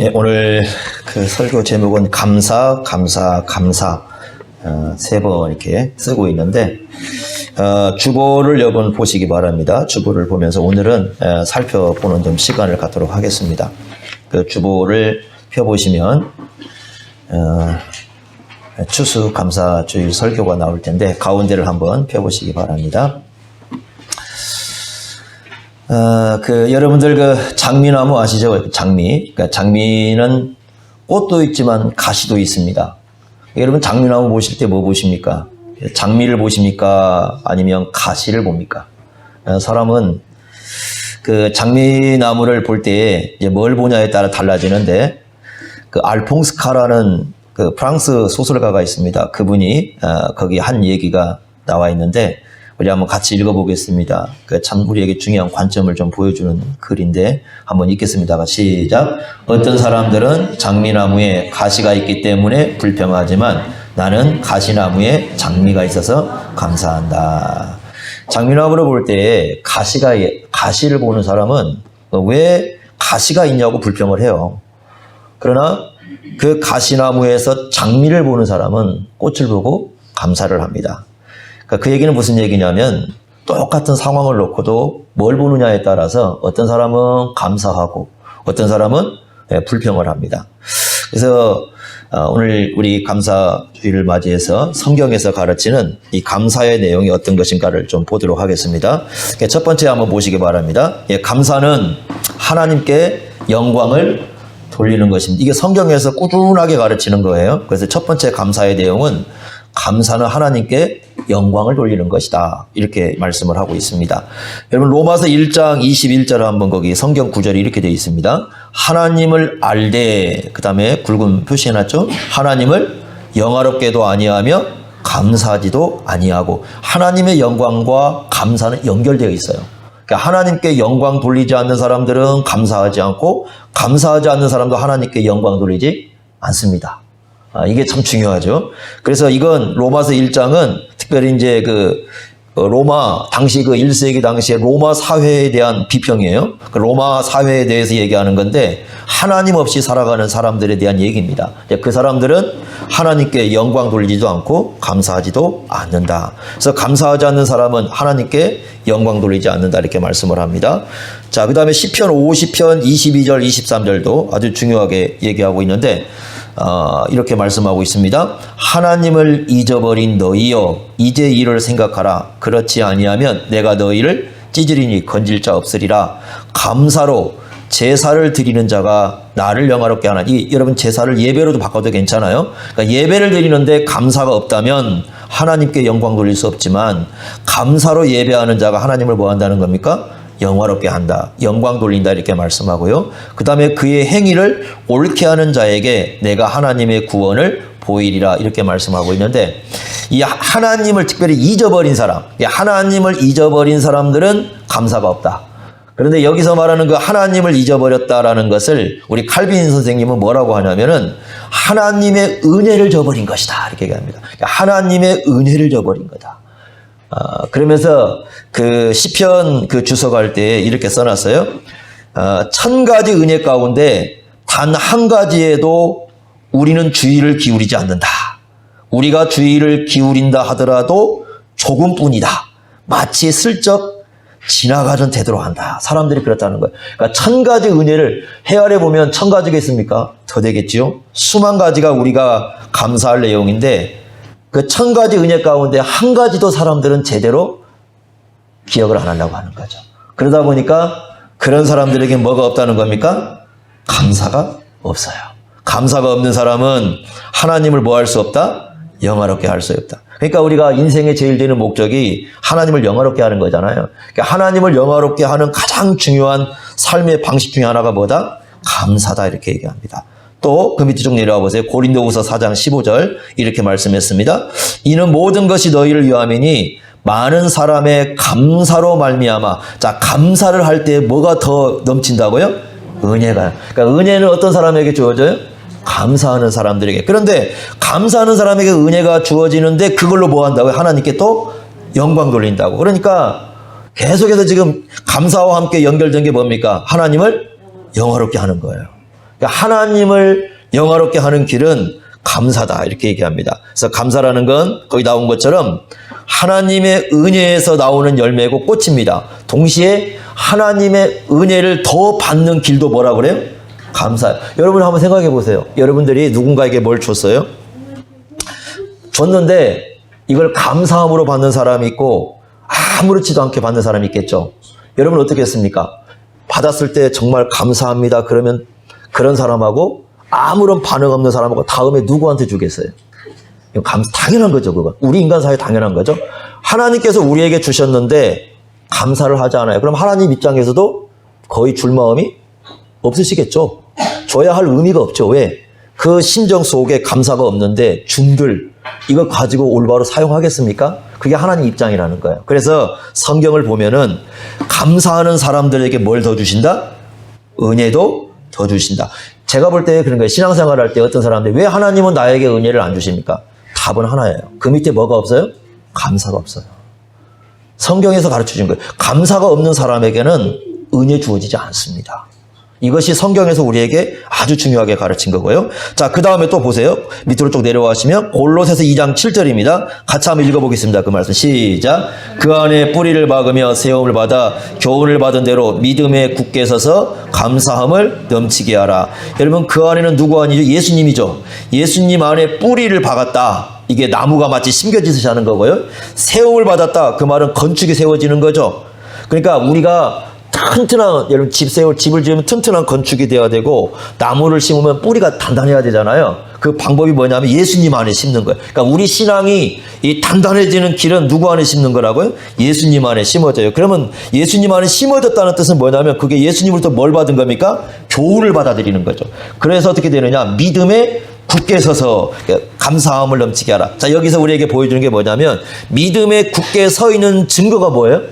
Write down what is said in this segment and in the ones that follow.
예, 오늘 그 설교 제목은 감사 세 번 이렇게 쓰고 있는데 주보를 여러분 보시기 바랍니다. 주보를 보면서 오늘은 살펴보는 좀 시간을 갖도록 하겠습니다. 그 주보를 펴보시면 추수감사주일 설교가 나올 텐데 가운데를 한번 펴보시기 바랍니다. 여러분들 그 장미나무 아시죠? 그러니까 장미는 꽃도 있지만 가시도 있습니다. 여러분 장미나무 보실 때 뭐 보십니까? 장미를 보십니까? 아니면 가시를 봅니까? 사람은 그 장미나무를 볼 때 이제 뭘 보냐에 따라 달라지는데 그 알퐁스 카라는 그 프랑스 소설가가 있습니다. 그분이 거기 한 얘기가 나와 있는데 우리 한번 같이 읽어보겠습니다. 참 우리에게 중요한 관점을 좀 보여주는 글인데 한번 읽겠습니다. 시작. 어떤 사람들은 장미나무에 가시가 있기 때문에 불평하지만 나는 가시나무에 장미가 있어서 감사한다. 장미나무를 볼 때 가시를 보는 사람은 왜 가시가 있냐고 불평을 해요. 그러나 그 가시나무에서 장미를 보는 사람은 꽃을 보고 감사를 합니다. 그 얘기는 무슨 얘기냐면 똑같은 상황을 놓고도 뭘 보느냐에 따라서 어떤 사람은 감사하고 어떤 사람은 불평을 합니다. 그래서 오늘 우리 감사주일을 맞이해서 성경에서 가르치는 이 감사의 내용이 어떤 것인가를 좀 보도록 하겠습니다. 첫 번째 한번 보시기 바랍니다. 감사는 하나님께 영광을 돌리는 것입니다. 이게 성경에서 꾸준하게 가르치는 거예요. 그래서 첫 번째 감사의 내용은 감사는 하나님께 영광을 돌리는 것이다. 이렇게 말씀을 하고 있습니다. 여러분 로마서 1장 21절 한번 거기 성경 구절이 이렇게 되어 있습니다. 하나님을 알되 그 다음에 굵은 표시해놨죠. 하나님을 영화롭게도 아니하며 감사하지도 아니하고 하나님의 영광과 감사는 연결되어 있어요. 그러니까 하나님께 영광 돌리지 않는 사람들은 감사하지 않고 감사하지 않는 사람도 하나님께 영광 돌리지 않습니다. 이게 참 중요하죠. 그래서 이건 로마서 1장은 특별히 이제 로마 당시 1세기 당시에 로마 사회에 대한 비평이에요. 로마 사회에 대해서 얘기하는 건데 하나님 없이 살아가는 사람들에 대한 얘기입니다. 그 사람들은 하나님께 영광 돌리지도 않고 감사하지도 않는다. 그래서 감사하지 않는 사람은 하나님께 영광 돌리지 않는다 이렇게 말씀을 합니다. 자, 그 다음에 시편 50편 22절 23절도 아주 중요하게 얘기하고 있는데 이렇게 말씀하고 있습니다. 하나님을 잊어버린 너희여 이제 이를 생각하라. 그렇지 아니하면 내가 너희를 찌질이니 건질 자 없으리라. 감사로 제사를 드리는 자가 나를 영화롭게 하나니. 여러분 제사를 예배로도 바꿔도 괜찮아요. 그러니까 예배를 드리는데 감사가 없다면 하나님께 영광 돌릴 수 없지만 감사로 예배하는 자가 하나님을 뭐 한다는 겁니까? 영화롭게 한다. 영광 돌린다 이렇게 말씀하고요. 그 다음에 그의 행위를 옳게 하는 자에게 내가 하나님의 구원을 보이리라 이렇게 말씀하고 있는데 이 하나님을 특별히 잊어버린 사람, 하나님을 잊어버린 사람들은 감사가 없다. 그런데 여기서 말하는 그 하나님을 잊어버렸다라는 것을 우리 칼빈 선생님은 뭐라고 하냐면은 하나님의 은혜를 저버린 것이다 이렇게 얘기합니다. 하나님의 은혜를 저버린 거다. 그러면서 그 시편 그 주석할 때 이렇게 써놨어요. 1000가지 은혜 가운데 단 한 가지에도 우리는 주의를 기울이지 않는다. 우리가 주의를 기울인다 하더라도 조금뿐이다. 마치 슬쩍 지나가는 태도로 한다. 사람들이 그렇다는 거예요. 그러니까 1000가지 은혜를 헤아려 보면 1000가지가 있습니까? 더 되겠지요. 수만 가지가 우리가 감사할 내용인데 그 1000가지 은혜 가운데 한 가지도 사람들은 제대로 기억을 안 하려고 하는 거죠. 그러다 보니까 그런 사람들에게 뭐가 없다는 겁니까? 감사가 없어요. 감사가 없는 사람은 하나님을 뭐 할 수 없다? 영화롭게 할 수 없다. 그러니까 우리가 인생의 제일 되는 목적이 하나님을 영화롭게 하는 거잖아요. 그러니까 하나님을 영화롭게 하는 가장 중요한 삶의 방식 중에 하나가 뭐다? 감사다 이렇게 얘기합니다. 또 그 밑에 쭉 내려와 보세요. 고린도후서 4장 15절 이렇게 말씀했습니다. 이는 모든 것이 너희를 위함이니 많은 사람의 감사로 말미암아. 자, 감사를 할 때 뭐가 더 넘친다고요? 은혜가. 그러니까 은혜는 어떤 사람에게 주어져요? 감사하는 사람들에게. 그런데 감사하는 사람에게 은혜가 주어지는데 그걸로 뭐 한다고요? 하나님께 또 영광 돌린다고. 그러니까 계속해서 지금 감사와 함께 연결된 게 뭡니까? 하나님을 영화롭게 하는 거예요. 그러니까 하나님을 영화롭게 하는 길은 감사다 이렇게 얘기합니다. 그래서 감사라는 건 거기 나온 것처럼 하나님의 은혜에서 나오는 열매고 꽃입니다. 동시에 하나님의 은혜를 더 받는 길도 뭐라 그래요? 감사. 여러분 한번 생각해 보세요. 여러분들이 누군가에게 뭘 줬어요? 줬는데 이걸 감사함으로 받는 사람이 있고 아무렇지도 않게 받는 사람이 있겠죠. 여러분 어떻게 했습니까? 받았을 때 정말 감사합니다. 그러면 그런 사람하고 아무런 반응 없는 사람하고 다음에 누구한테 주겠어요? 당연한 거죠, 그거. 우리 인간 사회에 당연한 거죠. 하나님께서 우리에게 주셨는데 감사를 하지 않아요. 그럼 하나님 입장에서도 거의 줄 마음이 없으시겠죠. 줘야 할 의미가 없죠. 왜? 그 심정 속에 감사가 없는데 준들 이거 가지고 올바로 사용하겠습니까? 그게 하나님 입장이라는 거예요. 그래서 성경을 보면은 감사하는 사람들에게 뭘 더 주신다? 은혜도 더 주신다. 제가 볼 때 그런 거예요. 신앙생활 할 때 어떤 사람들이 왜 하나님은 나에게 은혜를 안 주십니까? 답은 하나예요. 그 밑에 뭐가 없어요? 감사가 없어요. 성경에서 가르쳐 준 거예요. 감사가 없는 사람에게는 은혜 주어지지 않습니다. 이것이 성경에서 우리에게 아주 중요하게 가르친 거고요. 자, 그 다음에 또 보세요. 밑으로 쭉 내려가시면 골로새서 2장 7절입니다. 같이 한번 읽어보겠습니다. 그 말씀 시작. 그 안에 뿌리를 박으며 세움을 받아 교훈을 받은 대로 믿음에 굳게 서서 감사함을 넘치게 하라. 여러분 그 안에는 누구 아니죠? 예수님이죠. 예수님 안에 뿌리를 박았다. 이게 나무가 마치 심겨지듯이 하는 거고요. 세움을 받았다. 그 말은 건축이 세워지는 거죠. 그러니까 우리가 튼튼한, 여러분 집을 지으면 튼튼한 건축이 되어야 되고 나무를 심으면 뿌리가 단단해야 되잖아요. 그 방법이 뭐냐면 예수님 안에 심는 거예요. 그러니까 우리 신앙이 이 단단해지는 길은 누구 안에 심는 거라고요? 예수님 안에 심어져요. 그러면 예수님 안에 심어졌다는 뜻은 뭐냐면 그게 예수님으로부터 뭘 받은 겁니까? 교훈을 받아들이는 거죠. 그래서 어떻게 되느냐? 믿음에 굳게 서서 감사함을 넘치게 하라. 자, 여기서 우리에게 보여주는 게 뭐냐면 믿음에 굳게 서 있는 증거가 뭐예요?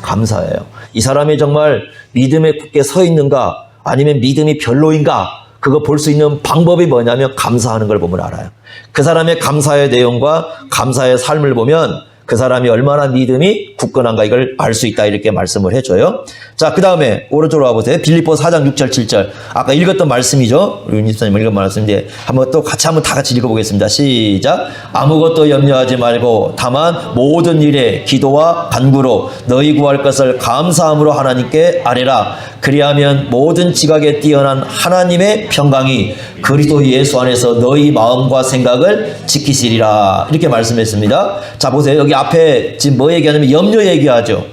감사예요. 이 사람이 정말 믿음에 굳게 서 있는가 아니면 믿음이 별로인가 그거 볼 수 있는 방법이 뭐냐면 감사하는 걸 보면 알아요. 그 사람의 감사의 내용과 감사의 삶을 보면 그 사람이 얼마나 믿음이 굳건한가 이걸 알 수 있다 이렇게 말씀을 해줘요. 자, 그 다음에 오른쪽으로 와보세요. 빌립보서 4장 6절 7절 아까 읽었던 말씀이죠. 우리 윤집사님 읽은 말씀인데 한번 또 같이 한번 다 같이 읽어보겠습니다. 시작. 아무것도 염려하지 말고 다만 모든 일에 기도와 간구로 너희 구할 것을 감사함으로 하나님께 아뢰라. 그리하면 모든 지각에 뛰어난 하나님의 평강이 그리스도 예수 안에서 너희 마음과 생각을 지키시리라. 이렇게 말씀했습니다. 자, 보세요. 여기 앞에 지금 뭐 얘기하냐면 염려 얘기하죠.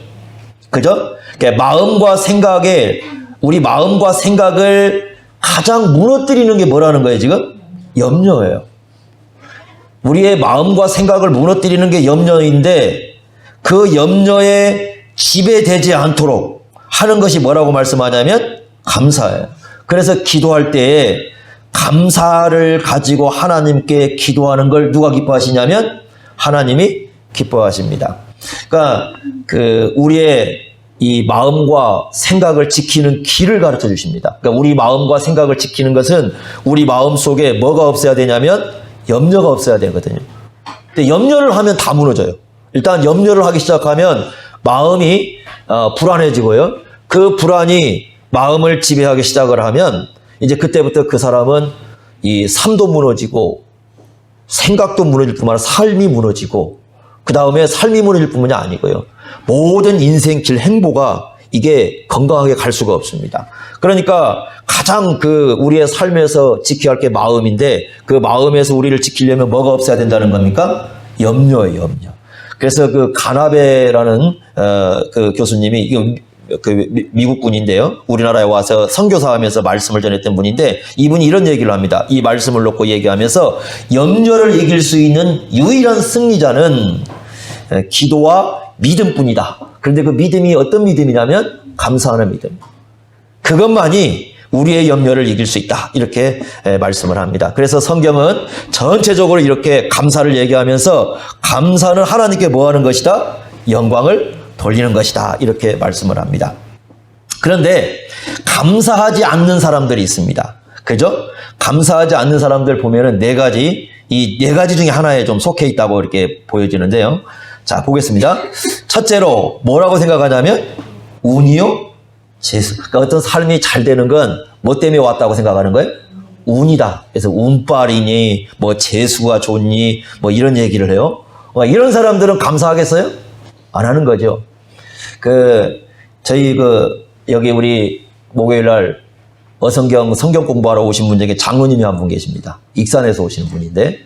그죠? 그러니까 마음과 생각에 우리 마음과 생각을 가장 무너뜨리는 게 뭐라는 거예요, 지금? 염려예요. 우리의 마음과 생각을 무너뜨리는 게 염려인데 그 염려에 지배되지 않도록 하는 것이 뭐라고 말씀하냐면 감사예요. 그래서 기도할 때에 감사를 가지고 하나님께 기도하는 걸 누가 기뻐하시냐면 하나님이 기뻐하십니다. 그러니까 우리의 이 마음과 생각을 지키는 길을 가르쳐 주십니다. 그러니까 우리 마음과 생각을 지키는 것은 우리 마음 속에 뭐가 없어야 되냐면 염려가 없어야 되거든요. 근데 염려를 하면 다 무너져요. 일단 염려를 하기 시작하면 마음이 불안해지고요. 그 불안이 마음을 지배하기 시작을 하면 이제 그때부터 그 사람은 이 삶도 무너지고 생각도 무너질 뿐만 아니라 삶이 무너지고 그 다음에 삶이 무너질 뿐만이 아니고요. 모든 인생 길 행보가 이게 건강하게 갈 수가 없습니다. 그러니까 가장 우리의 삶에서 지켜야 할 게 마음인데 그 마음에서 우리를 지키려면 뭐가 없어야 된다는 겁니까? 염려예요, 염려. 그래서 가나베라는 교수님이 미국 분인데요. 우리나라에 와서 선교사하면서 말씀을 전했던 분인데 이분이 이런 얘기를 합니다. 이 말씀을 놓고 얘기하면서 염려를 이길 수 있는 유일한 승리자는 기도와 믿음뿐이다. 그런데 그 믿음이 어떤 믿음이냐면 감사하는 믿음. 그것만이 우리의 염려를 이길 수 있다. 이렇게 말씀을 합니다. 그래서 성경은 전체적으로 이렇게 감사를 얘기하면서 감사는 하나님께 뭐 하는 것이다? 영광을 돌리는 것이다. 이렇게 말씀을 합니다. 그런데 감사하지 않는 사람들이 있습니다. 그죠? 감사하지 않는 사람들 보면은 이 네 가지 중에 하나에 좀 속해 있다고 이렇게 보여지는데요. 자, 보겠습니다. 첫째로 뭐라고 생각하냐면 운이요, 재수. 그러니까 어떤 삶이 잘 되는 건 뭐 때문에 왔다고 생각하는 거예요? 운이다. 그래서 운빨이니, 뭐 재수가 좋니, 뭐 이런 얘기를 해요. 이런 사람들은 감사하겠어요? 안 하는 거죠. 저희 여기 우리 목요일 날 성경 공부하러 오신 분 중에 장로님이 한 분 계십니다. 익산에서 오시는 분인데,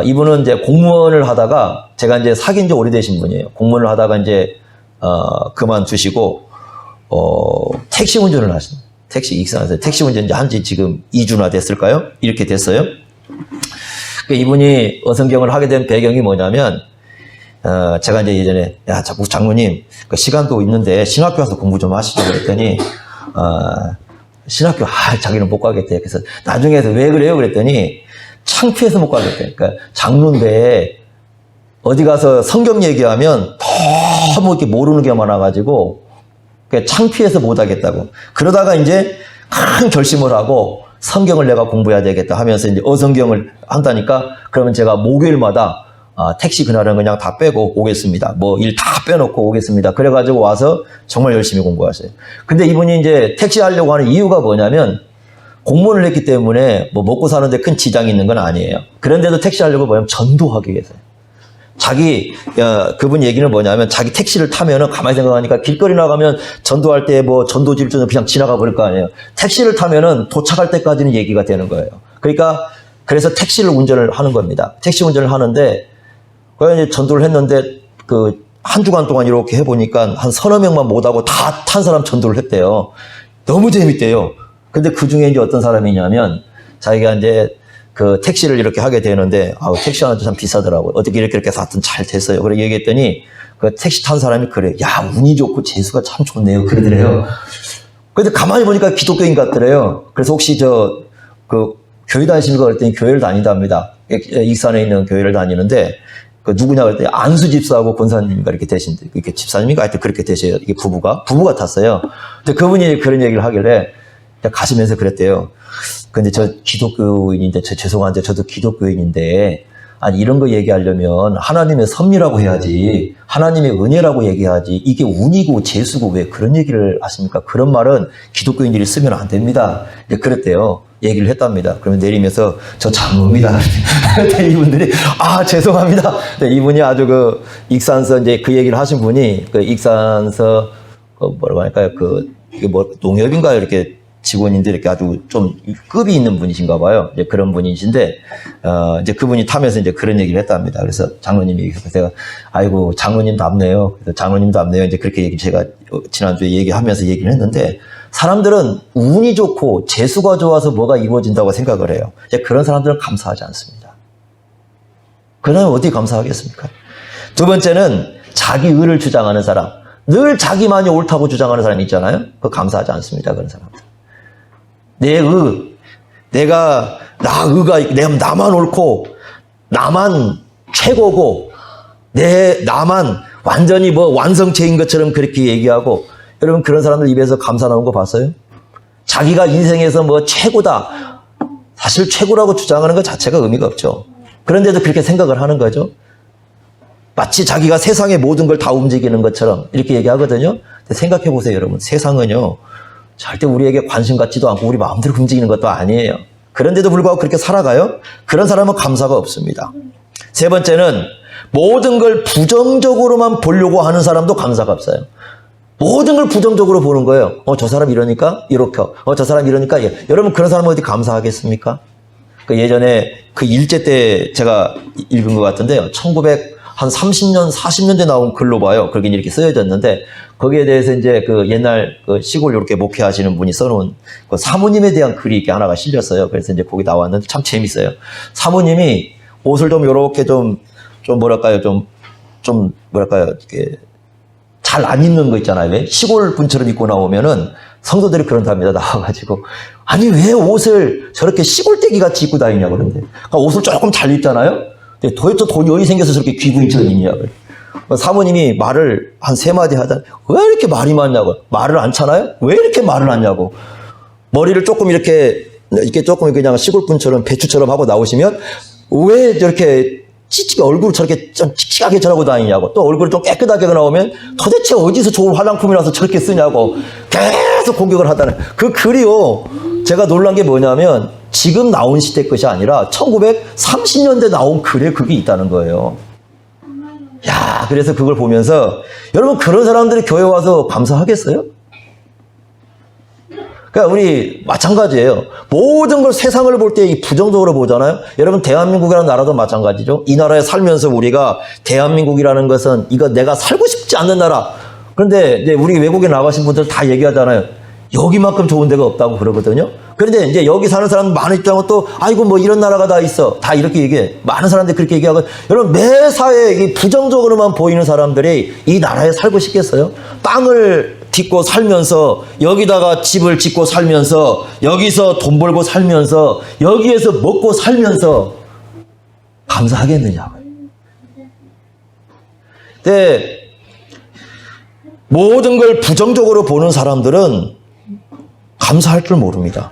이분은 이제 공무원을 하다가, 제가 이제 사귄 지 오래되신 분이에요. 공무원을 하다가 이제, 그만두시고, 택시 운전을 하십니다. 익산에서 택시 운전 한지 지금 2주나 됐을까요? 이렇게 됐어요. 이분이 어성경을 하게 된 배경이 뭐냐면, 제가 이제 예전에, 야, 자꾸 장로님, 시간도 있는데 신학교 와서 공부 좀 하시죠. 그랬더니, 신학교, 자기는 못 가겠대. 그래서 나중에서 왜 그래요? 그랬더니, 창피해서 못 가겠대. 그러니까 장로인데, 어디 가서 성경 얘기하면 너무 이렇게 모르는 게 많아가지고, 창피해서 못 하겠다고. 그러다가 이제 큰 결심을 하고, 성경을 내가 공부해야 되겠다 하면서 이제 어성경을 한다니까, 그러면 제가 목요일마다 택시 그날은 그냥 다 빼고 오겠습니다. 뭐 일 다 빼놓고 오겠습니다. 그래가지고 와서 정말 열심히 공부하세요. 근데 이분이 이제 택시 하려고 하는 이유가 뭐냐면 공무원을 했기 때문에 뭐 먹고 사는데 큰 지장이 있는 건 아니에요. 그런데도 택시 하려고 뭐냐면 전도하게 계세요. 그분 얘기는 뭐냐면 자기 택시를 타면은 가만히 생각하니까 길거리 나가면 전도할 때 뭐 전도지를 좀 그냥 지나가 버릴 거 아니에요. 택시를 타면은 도착할 때까지는 얘기가 되는 거예요. 그래서 택시를 운전을 하는 겁니다. 택시 운전을 하는데 이제 전도를 했는데 한 주간 동안 이렇게 해보니까 한 서너 명만 못하고 다 탄 사람 전도를 했대요. 너무 재밌대요. 근데 그 중에 이제 어떤 사람이냐면 자기가 이제 택시를 이렇게 하게 되는데 택시 하나 참 비싸더라고요. 어떻게 이렇게 하여튼 잘 됐어요. 그래 얘기했더니 택시 탄 사람이 그래요. 야, 운이 좋고 재수가 참 좋네요. 그러더래요. 근데 가만히 보니까 기독교인 같더래요. 그래서 혹시 교회 다니십니까? 그랬더니 교회를 다닌답니다. 익산에 있는 교회를 다니는데 누구냐 그랬더니 안수 집사하고 권사님인가 이렇게 되신데, 이렇게 집사님인가 하여튼 그렇게 되셔요. 이게 부부 같았어요. 근데 그분이 그런 얘기를 하길래 가시면서 그랬대요. 근데 저 기독교인인데, 죄송한데 저도 기독교인인데, 아니 이런 거 얘기하려면 하나님의 섭리라고 해야지, 하나님의 은혜라고 얘기하지, 이게 운이고 재수고 왜 그런 얘기를 하십니까? 그런 말은 기독교인들이 쓰면 안 됩니다. 그랬대요. 얘기를 했답니다. 그러면 내리면서 저 장로입니다. 이분들이 죄송합니다. 이분이 아주 익산서 이제 그 얘기를 하신 분이 익산서 뭐라고 할까요? 이게 농협인가요? 이렇게 직원인데 이렇게 아주 좀 급이 있는 분이신가 봐요. 이제 그런 분이신데, 이제 그분이 타면서 이제 그런 얘기를 했답니다. 그래서 장로님이 얘기해서 제가, 아이고, 장로님답네요. 그래서 장로님답네요. 이제 그렇게 제가 지난주에 얘기하면서 얘기를 했는데, 사람들은 운이 좋고 재수가 좋아서 뭐가 이루어진다고 생각을 해요. 이제 그런 사람들은 감사하지 않습니다. 그러면 어떻게 감사하겠습니까? 두 번째는 자기 의를 주장하는 사람. 늘 자기만이 옳다고 주장하는 사람이 있잖아요. 그거 감사하지 않습니다. 그런 사람들. 내가 나만 옳고, 나만 최고고, 나만 완전히 완성체인 것처럼 그렇게 얘기하고, 여러분 그런 사람들 입에서 감사 나온 거 봤어요? 자기가 인생에서 최고다. 사실 최고라고 주장하는 것 자체가 의미가 없죠. 그런데도 그렇게 생각을 하는 거죠. 마치 자기가 세상의 모든 걸 다 움직이는 것처럼 이렇게 얘기하거든요. 근데 생각해 보세요, 여러분. 세상은요, 절대 우리에게 관심 갖지도 않고 우리 마음대로 움직이는 것도 아니에요. 그런데도 불구하고 그렇게 살아가요? 그런 사람은 감사가 없습니다. 세 번째는 모든 걸 부정적으로만 보려고 하는 사람도 감사가 없어요. 모든 걸 부정적으로 보는 거예요. 저 사람 이러니까 이렇게, 저 사람 이러니까 여러분 그런 사람은 어디 감사하겠습니까? 예전에 일제 때 제가 읽은 것 같은데요. 1930년, 40년대 나온 글로 봐요. 거기 이렇게 쓰여졌는데, 거기에 대해서 이제 옛날 시골 이렇게 목회하시는 분이 써놓은 사모님에 대한 글이 이렇게 하나가 실렸어요. 그래서 이제 거기 나왔는데 참 재밌어요. 사모님이 옷을 좀 요렇게 이렇게 잘 안 입는 거 있잖아요. 왜? 시골 분처럼 입고 나오면은 성도들이 그런답니다. 나와가지고. 아니, 왜 옷을 저렇게 시골떼기 같이 입고 다니냐고 그러는데. 그러니까 옷을 조금 잘 입잖아요? 근데 도대체 돈이 어디 생겨서 저렇게 귀부인처럼 입냐고. 사모님이 말을 한 3마디 하다, 왜 이렇게 말이 많냐고. 말을 안 차나요? 왜 이렇게 말을 하냐고. 머리를 조금 이렇게 조금 그냥 시골 분처럼 배추처럼 하고 나오시면, 왜 저렇게 얼굴 저렇게 좀 칙칙하게 저러고 다니냐고. 또 얼굴이 좀 깨끗하게 나오면 도대체 어디서 좋은 화장품이라서 저렇게 쓰냐고. 계속 계속 공격을 하다는 그 글이요. 제가 놀란 게 뭐냐면 지금 나온 시대 것이 아니라 1930년대 나온 글에 그게 있다는 거예요. 야, 그래서 그걸 보면서 여러분 그런 사람들이 교회 와서 감사하겠어요? 그러니까 우리 마찬가지예요. 모든 걸 세상을 볼 때 부정적으로 보잖아요. 여러분 대한민국이라는 나라도 마찬가지죠. 이 나라에 살면서 우리가 대한민국이라는 것은 이거 내가 살고 싶지 않는 나라. 그런데 이제 우리 외국에 나가신 분들 다 얘기하잖아요. 여기만큼 좋은 데가 없다고 그러거든요. 그런데 이제 여기 사는 사람 많은 입장은 또 아이고 뭐 이런 나라가 다 있어. 다 이렇게 얘기해. 많은 사람들이 그렇게 얘기하고 여러분 매사에 부정적으로만 보이는 사람들이 이 나라에 살고 싶겠어요? 땅을 딛고 살면서 여기다가 집을 짓고 살면서 여기서 돈 벌고 살면서 여기에서 먹고 살면서 감사하겠느냐고요. 근데 모든 걸 부정적으로 보는 사람들은 감사할 줄 모릅니다.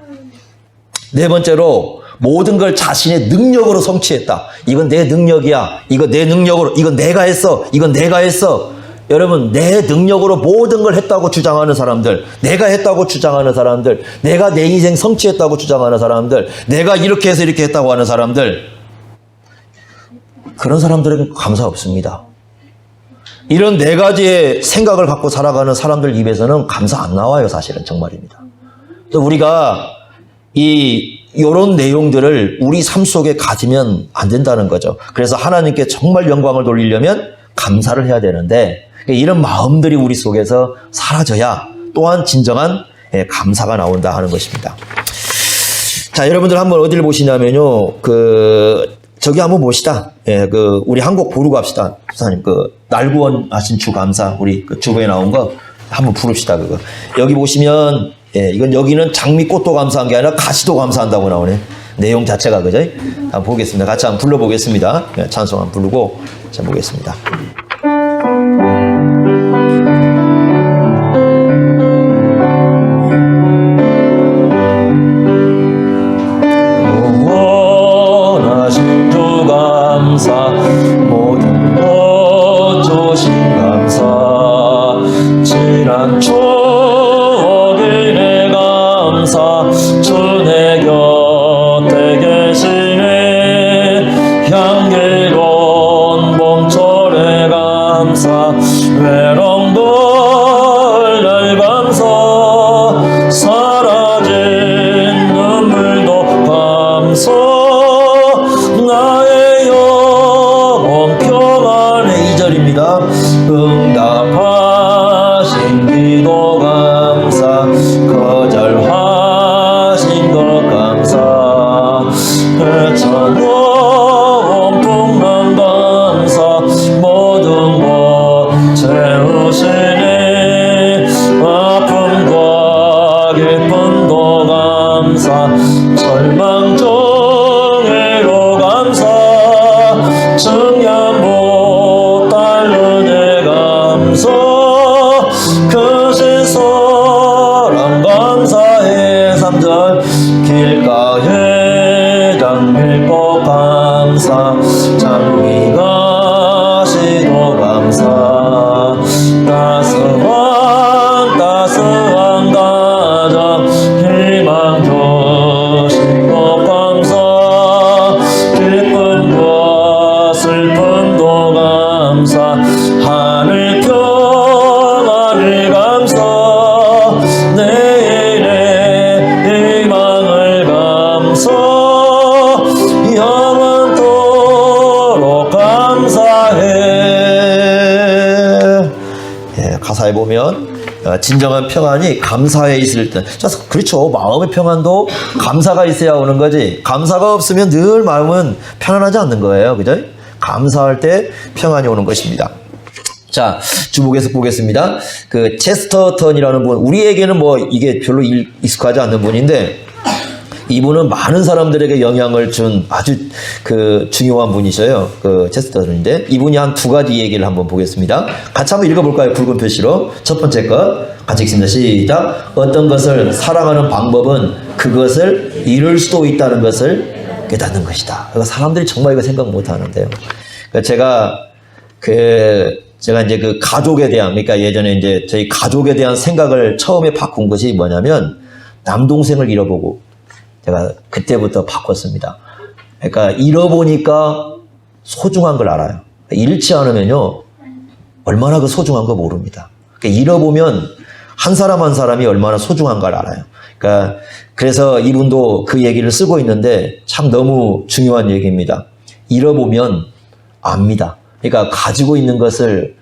네 번째로 모든 걸 자신의 능력으로 성취했다. 이건 내 능력이야. 이거 내 능력으로. 이건 내가 했어. 이건 내가 했어. 여러분 내 능력으로 모든 걸 했다고 주장하는 사람들, 내가 했다고 주장하는 사람들, 내가 내 인생 성취했다고 주장하는 사람들, 내가 이렇게 해서 이렇게 했다고 하는 사람들, 그런 사람들은 감사 없습니다. 이런 네 가지의 생각을 갖고 살아가는 사람들 입에서는 감사 안 나와요. 사실은 정말입니다. 우리가 이런 내용들을 우리 삶 속에 가지면 안 된다는 거죠. 그래서 하나님께 정말 영광을 돌리려면 감사를 해야 되는데 이런 마음들이 우리 속에서 사라져야 또한 진정한 감사가 나온다 하는 것입니다. 자, 여러분들 한번 어디를 보시냐면요. 저기 한번 봅시다. 우리 한 곡 부르고 합시다. 부사님, 날구원 하신 주 감사, 우리 주보에 나온 거 한번 부릅시다, 그거. 여기 보시면, 이건 여기는 장미꽃도 감사한 게 아니라 가시도 감사한다고 나오네. 내용 자체가, 그죠? 한번 보겠습니다. 같이 한번 불러보겠습니다. 찬송 한번 부르고, 자, 보겠습니다. 모든 것 주신 감사 지난 추억이 내 감사 주 내 곁에 계시네 향기로운 봄철의 감사 외로움도 날 감사 사라진 눈물도 감사 나의 영혼 평안의 2절입니다. 응답하신 기도 감사 거절하신 것 감사 배쳐놓은 풍랑 감사 모든 것 채우시네 아픔과 기쁨도 감사 절망 중에도 감사 증량보 딸르네 감사 크신 사랑 감사해 3절 길가에 장밀꽃 감사 장미가 시도 감사 따스한 가정 희망 주신 것 감사 기쁨과 슬픔도 감사 하늘 평안을 감사 내일의 희망을 감사 영원토록 감사해. 가사에 보면 진정한 평안이 감사에 있을 때. 자, 그렇죠. 마음의 평안도 감사가 있어야 오는 거지. 감사가 없으면 늘 마음은 편안하지 않는 거예요. 그죠? 감사할 때 평안이 오는 것입니다. 자, 주목해서 보겠습니다. 체스터턴이라는 분, 우리에게는 뭐 이게 별로 익숙하지 않는 분인데, 이분은 많은 사람들에게 영향을 준 아주 중요한 분이셔요. 체스터턴인데, 이분이 한 두 가지 얘기를 한번 보겠습니다. 같이 한번 읽어볼까요? 붉은 표시로. 첫 번째 것, 같이 읽습니다. 시작. 어떤 것을 사랑하는 방법은 그것을 이룰 수도 있다는 것을 깨닫는 것이다. 사람들이 정말 이거 생각 못 하는데요. 제가 제가 이제 그 가족에 대한, 그러니까 예전에 이제 저희 가족에 대한 생각을 처음에 바꾼 것이 뭐냐면 남동생을 잃어보고 제가 그때부터 바꿨습니다. 그러니까 잃어보니까 소중한 걸 알아요. 잃지 않으면요 얼마나 그 소중한 거 모릅니다. 그러니까 잃어보면 한 사람 한 사람이 얼마나 소중한 걸 알아요. 그러니까 그래서 이분도 그 얘기를 쓰고 있는데 참 너무 중요한 얘기입니다. 잃어보면 압니다. 그러니까 가지고 있는 것을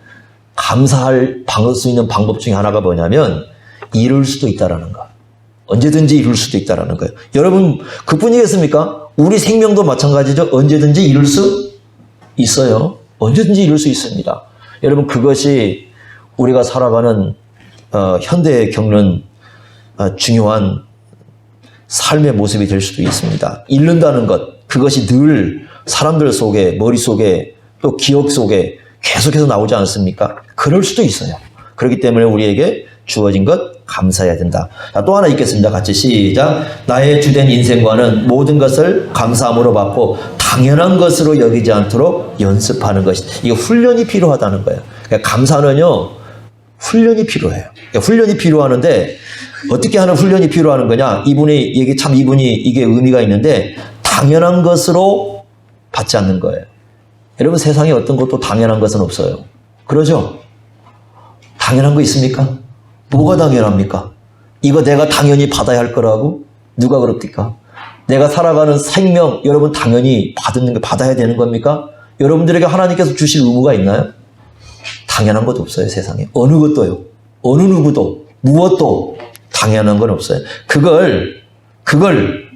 감사할 수 있는 방법 중에 하나가 뭐냐면 잃을 수도 있다라는 거. 언제든지 잃을 수도 있다라는 거예요. 여러분 그뿐이겠습니까? 우리 생명도 마찬가지죠. 언제든지 잃을 수 있어요. 언제든지 잃을 수 있습니다. 여러분 그것이 우리가 살아가는 현대에 겪는 중요한 삶의 모습이 될 수도 있습니다. 잃는다는 것, 그것이 늘 사람들 속에, 머릿속에, 또 기억 속에 계속해서 나오지 않습니까? 그럴 수도 있어요. 그렇기 때문에 우리에게 주어진 것 감사해야 된다. 자, 또 하나 읽겠습니다. 같이 시작. 나의 주된 인생과는 모든 것을 감사함으로 받고 당연한 것으로 여기지 않도록 연습하는 것이. 이게 훈련이 필요하다는 거예요. 그러니까 감사는요, 훈련이 필요해요. 그러니까 훈련이 필요하는데 어떻게 하는 훈련이 필요한 거냐? 이분이 이게 의미가 있는데 당연한 것으로 받지 않는 거예요. 여러분 세상에 어떤 것도 당연한 것은 없어요. 그러죠? 당연한 거 있습니까? 뭐가 당연합니까? 이거 내가 당연히 받아야 할 거라고? 누가 그럽니까? 내가 살아가는 생명 여러분 당연히 받아야 되는 겁니까? 여러분들에게 하나님께서 주실 의무가 있나요? 당연한 것도 없어요. 세상에. 어느 것도요. 어느 누구도 무엇도 당연한 건 없어요. 그걸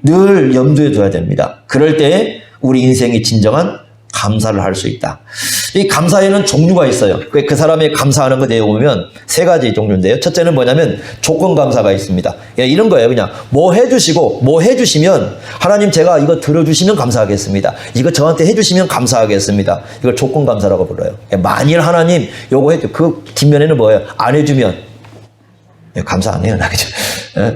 늘 염두에 둬야 됩니다. 그럴 때 우리 인생이 진정한 감사를 할 수 있다. 이 감사에는 종류가 있어요. 그 사람의 감사하는 거 내용 보면 세 가지 종류인데요. 첫째는 뭐냐면 조건 감사가 있습니다. 이런 거예요. 그냥 뭐 해주시고 뭐 해주시면 하나님 제가 이거 들어주시면 감사하겠습니다. 이거 저한테 해주시면 감사하겠습니다. 이걸 조건 감사라고 불러요. 만일 하나님 요거 해줘. 그 뒷면에는 뭐예요? 안 해주면 감사 안 해요.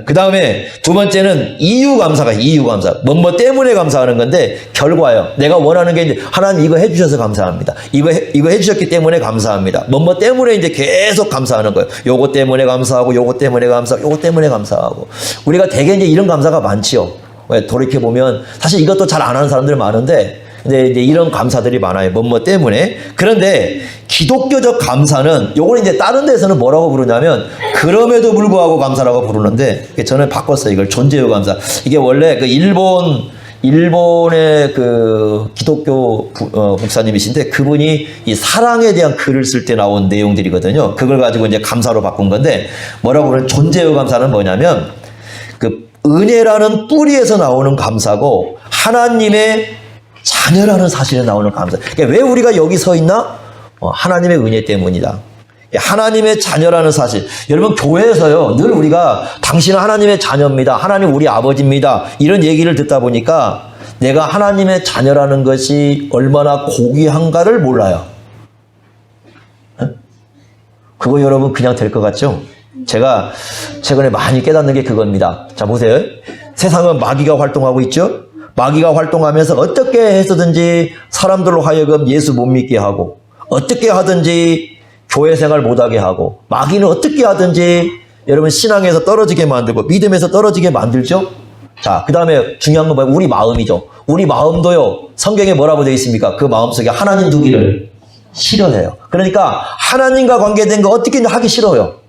그 다음에 두 번째는 이유 감사가 이유 감사. 뭐 때문에 감사하는 건데 결과예요. 내가 원하는 게 이제 하나님 이거 해주셔서 감사합니다. 이거 해주셨기 때문에 감사합니다. 뭐 때문에 이제 계속 감사하는 거예요. 요거 때문에 감사하고 요거 때문에 감사하고 요거 때문에 감사하고. 우리가 대개 이제 이런 감사가 많지요. 돌이켜 보면 사실 이것도 잘 안 하는 사람들 많은데 근데 이제 이런 감사들이 많아요. 뭐 때문에. 그런데 기독교적 감사는 요걸 이제 다른 데서는 뭐라고 부르냐면 그럼에도 불구하고 감사라고 부르는데 저는 바꿨어요. 이걸 존재요 감사. 이게 원래 그 일본의 그 기독교 목사님이신데 그분이 이 사랑에 대한 글을 쓸 때 나온 내용들이거든요. 그걸 가지고 이제 감사로 바꾼 건데 뭐라고 그러는 존재요 감사는 뭐냐면 그 은혜라는 뿌리에서 나오는 감사고 하나님의 자녀라는 사실에 나오는 감사. 그러니까 왜 우리가 여기 서 있나? 하나님의 은혜 때문이다. 하나님의 자녀라는 사실. 여러분 교회에서요 늘 우리가 당신은 하나님의 자녀입니다. 하나님 우리 아버지입니다. 이런 얘기를 듣다 보니까 내가 하나님의 자녀라는 것이 얼마나 고귀한가를 몰라요. 그거 여러분 그냥 될 것 같죠? 제가 최근에 많이 깨닫는 게 그겁니다. 자 보세요. 세상은 마귀가 활동하고 있죠? 마귀가 활동하면서 어떻게 해서든지 사람들로 하여금 예수 못 믿게 하고 어떻게 하든지 교회 생활 못하게 하고 마귀는 어떻게 하든지 여러분 신앙에서 떨어지게 만들고 믿음에서 떨어지게 만들죠. 자, 그 다음에 중요한 건 뭐예요? 우리 마음이죠. 우리 마음도요 성경에 뭐라고 되어 있습니까? 그 마음속에 하나님 두기를 싫어해요. 그러니까 하나님과 관계된 거 어떻게 하기 싫어요.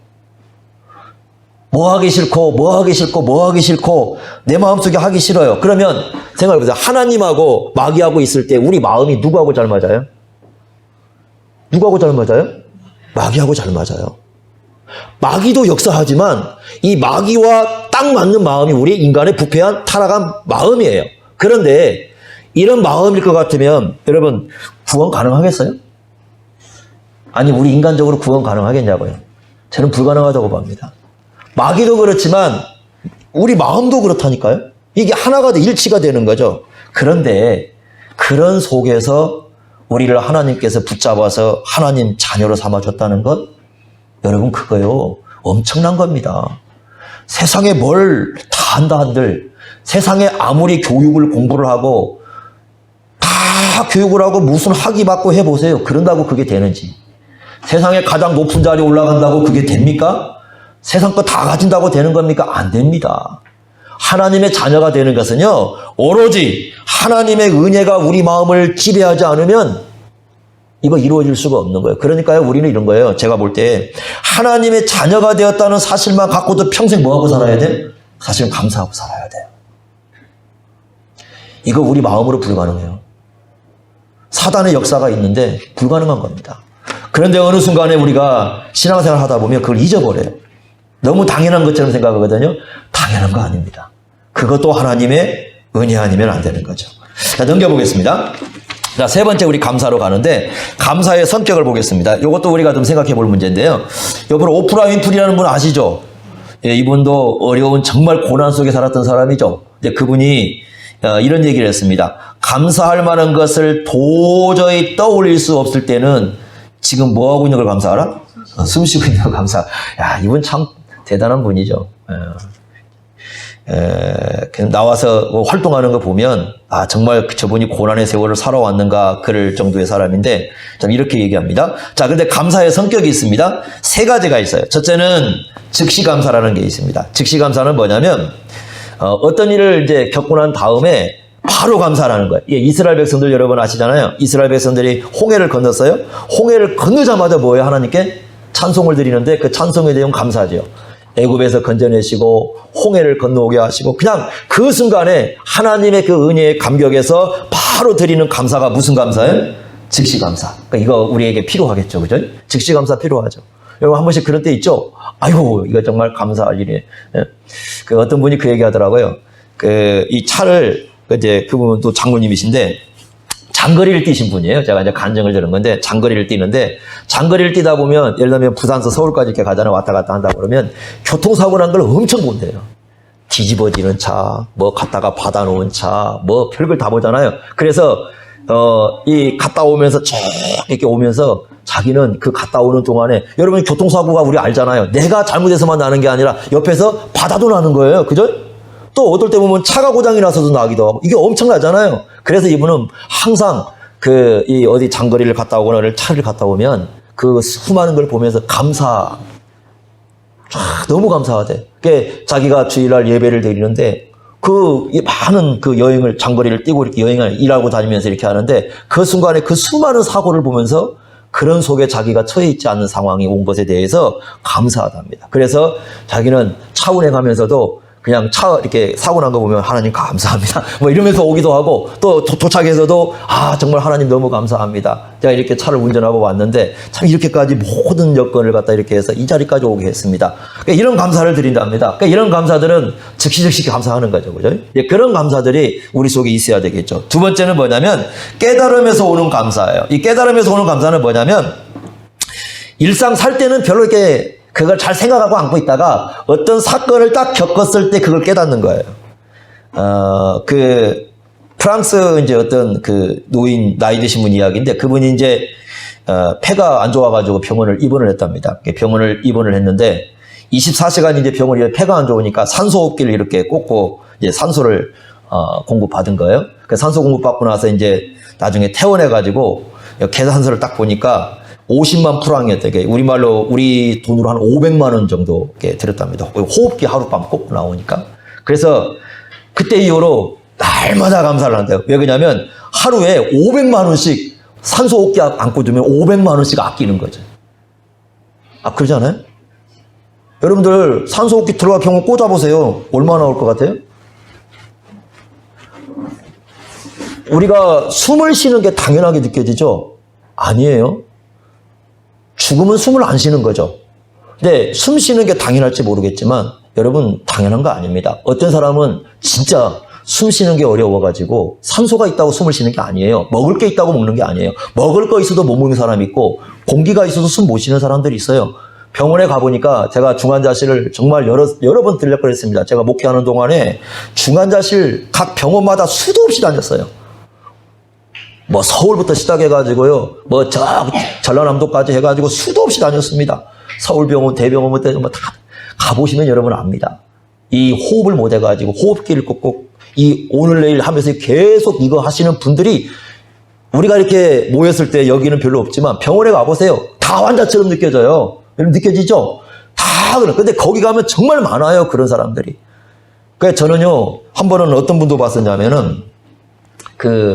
뭐 하기 싫고 내 마음속에 하기 싫어요. 그러면 생각해보세요. 하나님하고 마귀하고 있을 때 우리 마음이 누구하고 잘 맞아요? 누구하고 잘 맞아요? 마귀하고 잘 맞아요. 마귀도 역사하지만 이 마귀와 딱 맞는 마음이 우리 인간의 부패한 타락한 마음이에요. 그런데 이런 마음일 것 같으면 여러분 구원 가능하겠어요? 아니 우리 인간적으로 구원 가능하겠냐고요. 저는 불가능하다고 봅니다. 마귀도 그렇지만 우리 마음도 그렇다니까요. 이게 하나가 일치가 되는 거죠. 그런데 그런 속에서 우리를 하나님께서 붙잡아서 하나님 자녀로 삼아줬다는 것 여러분 그거요 엄청난 겁니다. 세상에 뭘 다 한다 한들 세상에 아무리 교육을 공부를 하고 다 교육을 하고 무슨 학위 받고 해보세요. 그런다고 그게 되는지. 세상에 가장 높은 자리에 올라간다고 그게 됩니까? 세상 거 다 가진다고 되는 겁니까? 안 됩니다. 하나님의 자녀가 되는 것은요, 오로지 하나님의 은혜가 우리 마음을 지배하지 않으면 이거 이루어질 수가 없는 거예요. 그러니까요, 우리는 이런 거예요. 제가 볼 때 하나님의 자녀가 되었다는 사실만 갖고도 평생 뭐하고 살아야 돼? 사실은 감사하고 살아야 돼요. 이거 우리 마음으로 불가능해요. 사단의 역사가 있는데 불가능한 겁니다. 그런데 어느 순간에 우리가 신앙생활 하다 보면 그걸 잊어버려요. 너무 당연한 것처럼 생각하거든요. 당연한 거 아닙니다. 그것도 하나님의 은혜 아니면 안 되는 거죠. 자, 넘겨보겠습니다. 자, 세 번째 우리 감사로 가는데, 감사의 성격을 보겠습니다. 이것도 우리가 좀 생각해 볼 문제인데요. 여러분, 오프라 윈프리라는 분 아시죠? 예, 이분도 어려운 정말 고난 속에 살았던 사람이죠. 이제 그분이 이런 얘기를 했습니다. 감사할 만한 것을 도저히 떠올릴 수 없을 때는 지금 뭐 하고 있는 걸 감사하라? 숨 쉬고 있는 걸 감사. 야, 이분 참 대단한 분이죠. 나와서 활동하는 거 보면 아, 정말 저분이 고난의 세월을 살아왔는가 그럴 정도의 사람인데 좀 이렇게 얘기합니다. 자, 근데 감사의 성격이 있습니다. 세 가지가 있어요. 첫째는 즉시 감사라는 게 있습니다. 즉시 감사는 뭐냐면 어떤 일을 이제 겪고 난 다음에 바로 감사하는 거예요. 예, 이스라엘 백성들 여러분 아시잖아요. 이스라엘 백성들이 홍해를 건넜어요. 홍해를 건너자마자 뭐예요? 하나님께 찬송을 드리는데 그 찬송에 대한 감사죠. 애굽에서 건져내시고 홍해를 건너오게 하시고 그냥 그 순간에 하나님의 그 은혜의 감격에서 바로 드리는 감사가 무슨 감사예요? 즉시 감사. 그러니까 이거 우리에게 필요하겠죠, 그죠? 즉시 감사 필요하죠. 여러분 한 번씩 그럴 때 있죠. 아이고 이거 정말 감사할 일이에요. 그 어떤 분이 그 얘기하더라고요. 그 이 차를 이제 그분도 장로님이신데 장거리를 뛰신 분이에요. 제가 이제 간증을 들은 건데 장거리를 뛰는데 장거리를 뛰다 보면 예를 들면 부산서 서울까지 이렇게 가잖아요. 왔다 갔다 한다 그러면 교통사고 난 걸 엄청 본대요. 뒤집어지는 차, 뭐 갔다가 받아놓은 차, 뭐 별걸 다 보잖아요. 그래서 이 갔다 오면서 쭉 이렇게 오면서 자기는 그 갔다 오는 동안에 여러분 교통사고가 우리 알잖아요. 내가 잘못해서만 나는 게 아니라 옆에서 받아도 나는 거예요. 그죠? 또 어떨 때 보면 차가 고장이 나서도 나기도 하고 이게 엄청나잖아요. 그래서 이분은 항상 이 어디 장거리를 갔다 오거나 차를 갔다 오면 그 수많은 걸 보면서 너무 감사하대. 그러니까 자기가 주일날 예배를 드리는데 그 많은 그 여행을 장거리를 뛰고 이렇게 여행을 일하고 다니면서 이렇게 하는데 그 순간에 그 수많은 사고를 보면서 그런 속에 자기가 처해 있지 않는 상황이 온 것에 대해서 감사하답니다. 그래서 자기는 차 운행하면서도 그냥 차 이렇게 사고 난 거 보면 하나님 감사합니다. 뭐 이러면서 오기도 하고 또 도착해서도 아 정말 하나님 너무 감사합니다. 제가 이렇게 차를 운전하고 왔는데 참 이렇게까지 모든 여건을 갖다 이렇게 해서 이 자리까지 오게 했습니다. 그러니까 이런 감사를 드린답니다. 그러니까 이런 감사들은 즉시 감사하는 거죠, 그죠? 그런 감사들이 우리 속에 있어야 되겠죠. 두 번째는 뭐냐면 깨달음에서 오는 감사예요. 이 깨달음에서 오는 감사는 뭐냐면 일상 살 때는 별로 이렇게 그걸 잘 생각하고 안고 있다가 어떤 사건을 딱 겪었을 때 그걸 깨닫는 거예요. 프랑스 이제 어떤 그 노인 나이 드신 분 이야기인데 그분이 이제 폐가 안 좋아가지고 병원을 입원을 했답니다. 병원을 입원을 했는데 24시간 이제 병원이 폐가 안 좋으니까 산소호흡기를 이렇게 꽂고 이제 산소를 공급받은 거예요. 그 산소 공급받고 나서 이제 나중에 퇴원해가지고 계산서를 딱 보니까 50만 프랑이었대. 우리말로 우리 돈으로 한 500만 원 정도 들었답니다. 호흡기 하룻밤 꽂고 나오니까. 그래서 그때 이후로 날마다 감사를 한대요. 왜 그러냐면 하루에 500만 원씩 산소호흡기 안고 두면 500만 원씩 아끼는 거죠. 아, 그러잖아요? 여러분들 산소호흡기 들어가 병원 꽂아보세요. 얼마나 나올 것 같아요? 우리가 숨을 쉬는 게 당연하게 느껴지죠? 아니에요. 죽으면 숨을 안 쉬는 거죠. 근데 숨 쉬는 게 당연할지 모르겠지만 여러분 당연한 거 아닙니다. 어떤 사람은 진짜 숨 쉬는 게 어려워가지고 산소가 있다고 숨을 쉬는 게 아니에요. 먹을 게 있다고 먹는 게 아니에요. 먹을 거 있어도 못 먹는 사람이 있고 공기가 있어도 숨 못 쉬는 사람들이 있어요. 병원에 가보니까 제가 중환자실을 정말 여러 번 들려버렸습니다. 제가 목회하는 동안에 중환자실 각 병원마다 수도 없이 다녔어요. 뭐 서울부터 시작해가지고요. 뭐 전라남도까지 해가지고 수도 없이 다녔습니다. 서울병원, 대병원부터 뭐 다 가보시면 여러분 압니다. 이 호흡을 못 해가지고 호흡기를 꽂고 이 오늘 내일 하면서 계속 이거 하시는 분들이 우리가 이렇게 모였을 때 여기는 별로 없지만 병원에 가보세요. 다 환자처럼 느껴져요. 여러분 느껴지죠? 다 그래. 근데 거기 가면 정말 많아요. 그런 사람들이. 그래서 저는요, 한 번은 어떤 분도 봤었냐면은,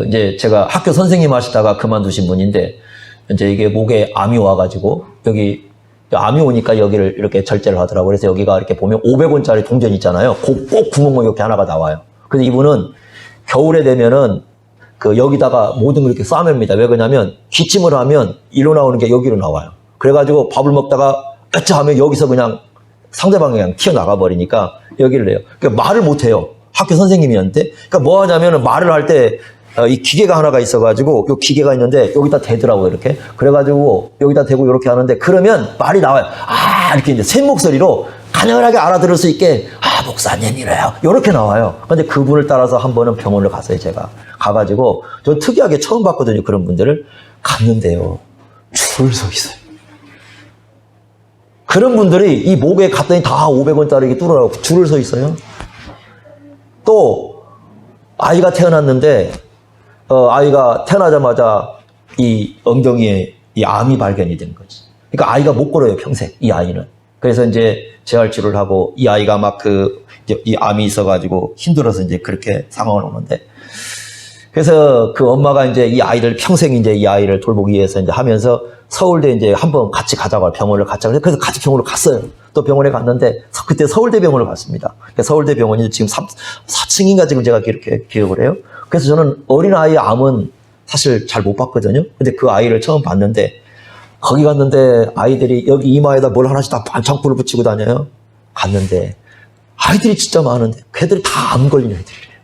이제 제가 학교 선생님 하시다가 그만두신 분인데, 이제 이게 목에 암이 와가지고, 여기, 암이 오니까 여기를 이렇게 절제를 하더라고요. 그래서 여기가 이렇게 보면 500원짜리 동전 있잖아요. 꼭 구멍이 이렇게 하나가 나와요. 근데 이분은 겨울에 되면은, 여기다가 모든 걸 이렇게 싸맵니다. 왜 그러냐면, 기침을 하면 일로 나오는 게 여기로 나와요. 그래가지고 밥을 먹다가, 으쌰 하면 여기서 그냥 상대방이 그냥 튀어나가 버리니까 여기를 내요. 그러니까 말을 못 해요. 학교 선생님이었는데. 그러니까 뭐 하냐면은 말을 할 때 이 기계가 하나가 있어가지고 요 기계가 있는데 여기다 대더라고요. 이렇게. 그래가지고 여기다 대고 이렇게 하는데 그러면 말이 나와요. 아, 이렇게 이제 샘 목소리로 가능하게 알아들을 수 있게 아, 목사님 이래요. 이렇게 나와요. 근데 그분을 따라서 한 번은 병원을 갔어요. 제가. 가가지고 저 특이하게 처음 봤거든요. 그런 분들을 갔는데요. 줄을 서 있어요. 그런 분들이 이 목에 갔더니 다 500원짜리 뚫어라고 줄을 서 있어요. 또 아이가 태어났는데 아이가 태어나자마자 이 엉덩이에 이 암이 발견이 된 거지. 그러니까 아이가 못 걸어요 평생 이 아이는. 그래서 이제 재활치료를 하고 이 아이가 막 이 암이 있어가지고 힘들어서 이제 그렇게 상황을 오는데. 그래서 그 엄마가 이제 이 아이를 평생 이제 이 아이를 돌보기 위해서 이제 하면서 서울대 이제 한번 같이 가자고 병원을 가자고 그래서 같이 병원을 갔어요. 또 병원에 갔는데 그때 서울대 병원을 갔습니다. 서울대 병원이 지금 4층인가 지금 제가 이렇게 기억을 해요. 그래서 저는 어린아이 암은 사실 잘 못 봤거든요. 근데 그 아이를 처음 봤는데 거기 갔는데 아이들이 여기 이마에다 뭘 하나씩 다 반창고를 붙이고 다녀요. 갔는데 아이들이 진짜 많은데 걔들이 다 암 걸린 애들이에요.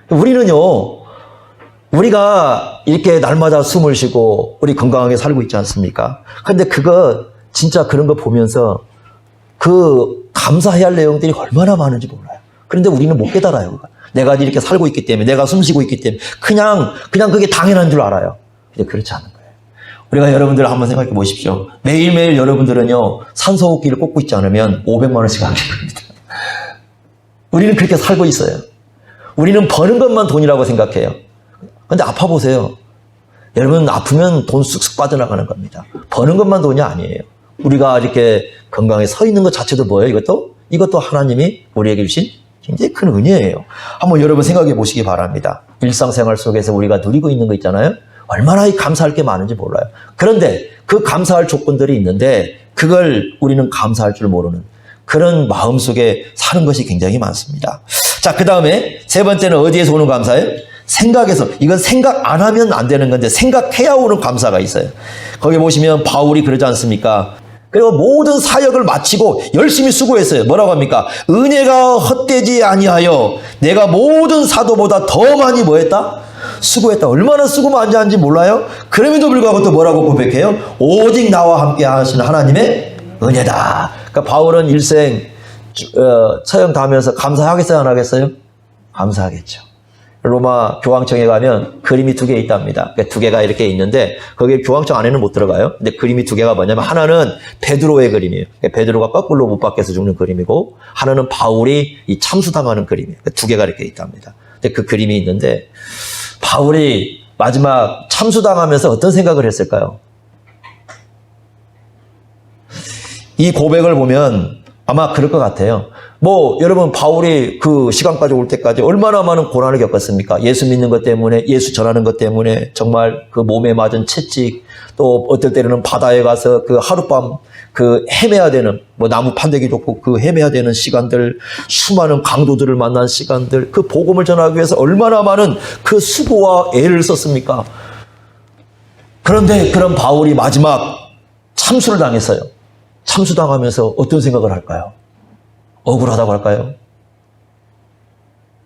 우리는요, 우리가 이렇게 날마다 숨을 쉬고 우리 건강하게 살고 있지 않습니까? 근데 그거 진짜 그런 거 보면서 그 감사해야 할 내용들이 얼마나 많은지 몰라요. 그런데 우리는 못 깨달아요. 그거. 내가 이렇게 살고 있기 때문에, 내가 숨 쉬고 있기 때문에 그냥 그게 당연한 줄 알아요. 근데 그렇지 않은 거예요. 우리가 여러분들 한번 생각해 보십시오. 매일매일 여러분들은요, 산소호흡기를 꽂고 있지 않으면 500만 원씩 안 줍니다. 우리는 그렇게 살고 있어요. 우리는 버는 것만 돈이라고 생각해요. 근데 아파보세요. 여러분 아프면 돈 쑥쑥 빠져나가는 겁니다. 버는 것만 돈이 아니에요. 우리가 이렇게 건강에 서 있는 것 자체도 뭐예요? 이것도 하나님이 우리에게 주신 굉장히 큰 은혜예요. 한번 여러분 생각해 보시기 바랍니다. 일상생활 속에서 우리가 누리고 있는 거 있잖아요. 얼마나 감사할 게 많은지 몰라요. 그런데 그 감사할 조건들이 있는데 그걸 우리는 감사할 줄 모르는 그런 마음 속에 사는 것이 굉장히 많습니다. 자, 그 다음에 세 번째는 어디에서 오는 감사예요? 생각에서. 이건 생각 안 하면 안 되는 건데 생각해야 오는 감사가 있어요. 거기 보시면 바울이 그러지 않습니까? 그리고 모든 사역을 마치고 열심히 수고했어요. 뭐라고 합니까? 은혜가 헛되지 아니하여 내가 모든 사도보다 더 많이 뭐했다? 수고했다. 얼마나 수고 많이 한지 몰라요? 그럼에도 불구하고 또 뭐라고 고백해요? 오직 나와 함께 하시는 하나님의 은혜다. 그러니까 바울은 일생 처형 당하면서 감사하겠어요? 안 하겠어요? 감사하겠죠. 로마 교황청에 가면 그림이 2개 있답니다. 그러니까 2개가 이렇게 있는데 거기 교황청 안에는 못 들어가요. 근데 그림이 2개가 뭐냐면 하나는 베드로의 그림이에요. 그러니까 베드로가 거꾸로 못 박혀서 죽는 그림이고 하나는 바울이 이 참수당하는 그림이에요. 그러니까 2개가 이렇게 있답니다. 근데 그 그림이 있는데 바울이 마지막 참수당하면서 어떤 생각을 했을까요? 이 고백을 보면 아마 그럴 것 같아요. 여러분 바울이 그 시간까지 올 때까지 얼마나 많은 고난을 겪었습니까? 예수 믿는 것 때문에, 예수 전하는 것 때문에 정말 그 몸에 맞은 채찍, 또 어떨 때는 바다에 가서 그 하룻밤 헤매야 되는, 나무 판대기 좋고 그 헤매야 되는 시간들, 수많은 강도들을 만난 시간들, 그 복음을 전하기 위해서 얼마나 많은 그 수고와 애를 썼습니까? 그런데 그런 바울이 마지막 참수를 당했어요. 참수당하면서 어떤 생각을 할까요? 억울하다고 할까요?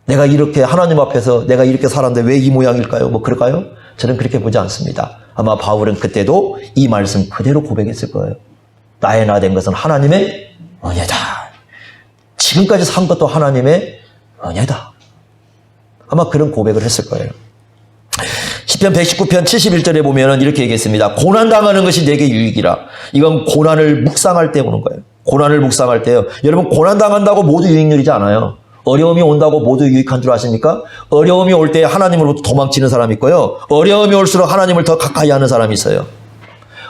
내가 이렇게 하나님 앞에서 내가 이렇게 살았는데 왜 이 모양일까요? 그럴까요? 저는 그렇게 보지 않습니다. 아마 바울은 그때도 이 말씀 그대로 고백했을 거예요. 나의 나 된 것은 하나님의 은혜다. 지금까지 산 것도 하나님의 은혜다. 아마 그런 고백을 했을 거예요. 시편 119편 71절에 보면은 이렇게 얘기했습니다. 고난당하는 것이 내게 유익이라. 이건 고난을 묵상할 때 오는 거예요. 고난을 묵상할 때요. 여러분 고난당한다고 모두 유익률이지 않아요. 어려움이 온다고 모두 유익한 줄 아십니까? 어려움이 올 때 하나님으로부터 도망치는 사람이 있고요. 어려움이 올수록 하나님을 더 가까이 하는 사람이 있어요.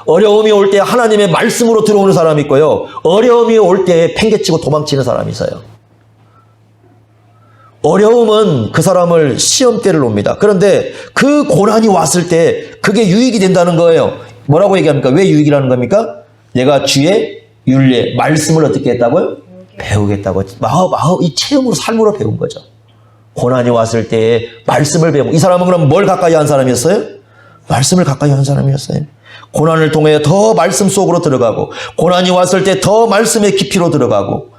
어려움이 올 때 하나님의 말씀으로 들어오는 사람이 있고요. 어려움이 올 때 팽개치고 도망치는 사람이 있어요. 어려움은 그 사람을 시험대를 옵니다. 그런데 그 고난이 왔을 때 그게 유익이 된다는 거예요. 뭐라고 얘기합니까? 왜 유익이라는 겁니까? 내가 주의 윤례, 말씀을 어떻게 했다고요? 배우겠다고. 이 체험으로, 삶으로 배운 거죠. 고난이 왔을 때 말씀을 배우고. 이 사람은 그럼 뭘 가까이 한 사람이었어요? 말씀을 가까이 한 사람이었어요. 고난을 통해 더 말씀 속으로 들어가고, 고난이 왔을 때 더 말씀의 깊이로 들어가고,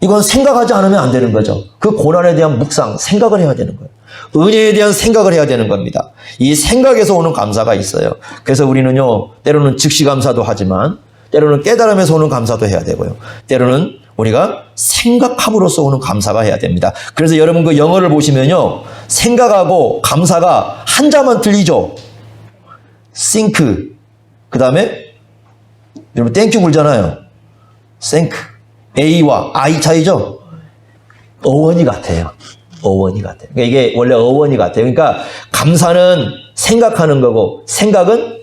이건 생각하지 않으면 안 되는 거죠. 그 고난에 대한 묵상, 생각을 해야 되는 거예요. 은혜에 대한 생각을 해야 되는 겁니다. 이 생각에서 오는 감사가 있어요. 그래서 우리는요, 때로는 즉시 감사도 하지만, 때로는 깨달음에서 오는 감사도 해야 되고요. 때로는 우리가 생각함으로써 오는 감사가 해야 됩니다. 그래서 여러분 그 영어를 보시면요, 생각하고 감사가 한자만 들리죠. think, 그 다음에 여러분 땡큐 굴잖아요. think, A와 I 차이죠. 어원이 같아요. 어원이 같아요. 그러니까 이게 원래 어원이 같아요. 그러니까 감사는 생각하는 거고 생각은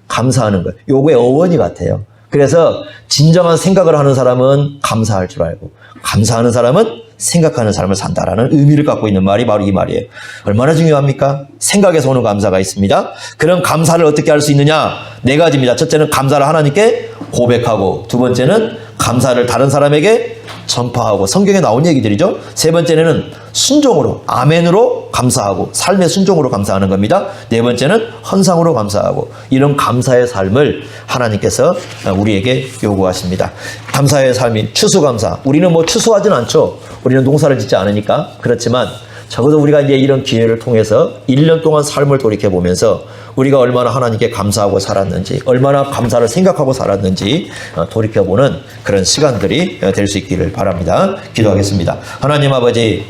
감사하는 거예요. 요거의 어원이 같아요. 그래서 진정한 생각을 하는 사람은 감사할 줄 알고, 감사하는 사람은 생각하는 삶을 산다라는 의미를 갖고 있는 말이 바로 이 말이에요. 얼마나 중요합니까? 생각에서 오는 감사가 있습니다. 그런 감사를 어떻게 할 수 있느냐? 네 가지입니다. 첫째는 감사를 하나님께 고백하고, 두 번째는 감사를 다른 사람에게 전파하고, 성경에 나온 얘기들이죠. 세 번째는 순종으로, 아멘으로 감사하고, 삶의 순종으로 감사하는 겁니다. 네 번째는 헌상으로 감사하고, 이런 감사의 삶을 하나님께서 우리에게 요구하십니다. 감사의 삶이 추수감사. 우리는 뭐 추수하진 않죠. 우리는 농사를 짓지 않으니까. 그렇지만 적어도 우리가 이제 이런 기회를 통해서 1년 동안 삶을 돌이켜보면서 우리가 얼마나 하나님께 감사하고 살았는지, 얼마나 감사를 생각하고 살았는지 돌이켜보는 그런 시간들이 될 수 있기를 바랍니다. 기도하겠습니다. 하나님 아버지,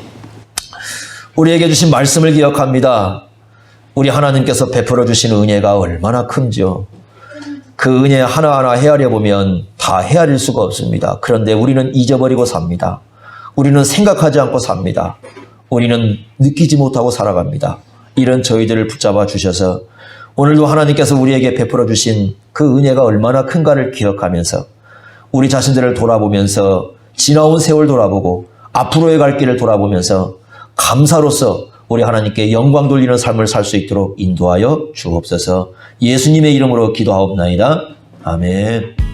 우리에게 주신 말씀을 기억합니다. 우리 하나님께서 베풀어 주신 은혜가 얼마나 큰지요. 그 은혜 하나하나 헤아려 보면 다 헤아릴 수가 없습니다. 그런데 우리는 잊어버리고 삽니다. 우리는 생각하지 않고 삽니다. 우리는 느끼지 못하고 살아갑니다. 이런 저희들을 붙잡아 주셔서 오늘도 하나님께서 우리에게 베풀어 주신 그 은혜가 얼마나 큰가를 기억하면서 우리 자신들을 돌아보면서 지나온 세월 돌아보고 앞으로의 갈 길을 돌아보면서 감사로서 우리 하나님께 영광 돌리는 삶을 살 수 있도록 인도하여 주옵소서. 예수님의 이름으로 기도하옵나이다. 아멘.